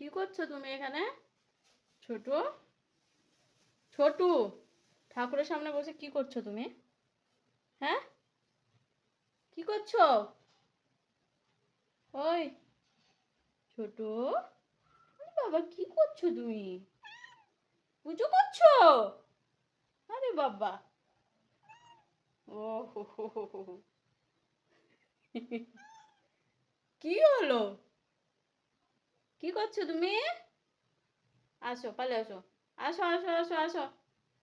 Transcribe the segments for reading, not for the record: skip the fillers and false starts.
কি করছো তুমি এখানে? ছোট ছোটু, ঠাকুরের সামনে বসে কি করছো তুমি? হ্যাঁ, কি করছো? ওই ছোট, আরে বাবা কি করছো তুমি? পুজো করছো? আরে বাবা, ও হো হো হো হো হো। কি হলো? কি করছো তুমি? আসো, পালে আসো। আসো আসো আসো আসো।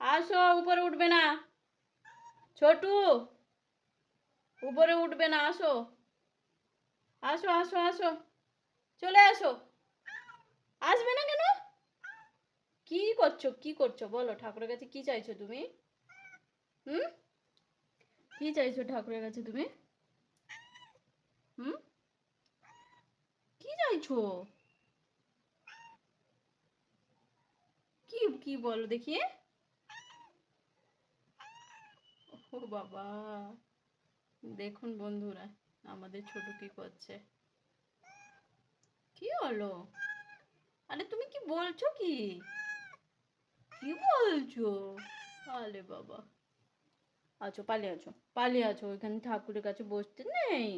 আসো, উপরে উঠবে না। ছোটু, উপরে উঠবে না, আসো। আসো আসো আসো, চলে আসো। আসবে না কেন? কি করছো, কি করছো বলো, ঠাকুরের কাছে কি চাইছো তুমি? হুম, কি চাইছো ঠাকুরের কাছে তুমি? হুম, কি চাইছো? কি কি বলো দেখি। ও বাবা, দেখুন বন্ধুরা, আমাদের ছোট কি করছে। কি হলো? আরে তুমি কি বলছো কি? কি বলছো? আলে বাবা, আছো, পালিয়ে আছো, পালিয়ে আছো, ওইখানে ঠাকুরের কাছে বসতে নেই।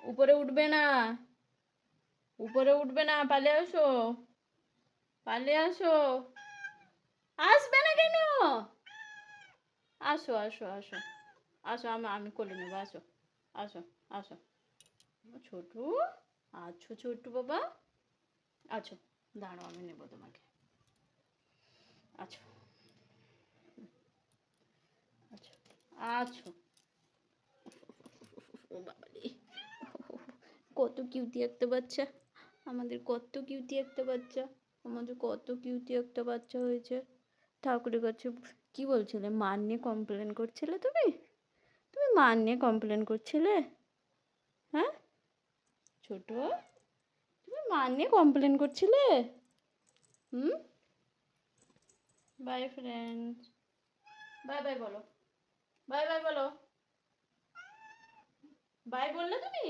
উপরে উঠবে না, উপরে উঠবে না, পালিয়ে আসো, পালিয়ে আসো। আসবে না কেন? আসো আসো আসো, আসো, আমি আমি কোলে নেবো, আসো, আসো, আসো। ছোটু, আছো ছোট্টু বাবা, আছো, দাঁড়াও আমি নেবো তোমাকে। আছো, আছো, আছো। ও বাবারে, কত কিউটি একটা বাচ্চা, আমাদের কত কিউটি একটা বাচ্চা, আমাদের কত কিউটি একটা বাচ্চা হয়েছে। ঠাকুরের কাছে কি বলছিলে? মার নিয়ে কমপ্লেন করছিলে তুমি? তুমি মার নিয়ে কমপ্লেন করছিলে? হ্যাঁ ছোট, তুমি মার নিয়ে কমপ্লেন করছিলে? হুম, বাই ফ্রেন্ড, বাই বাই বলো, বাই বাই বলো, বাই বললে তুমি?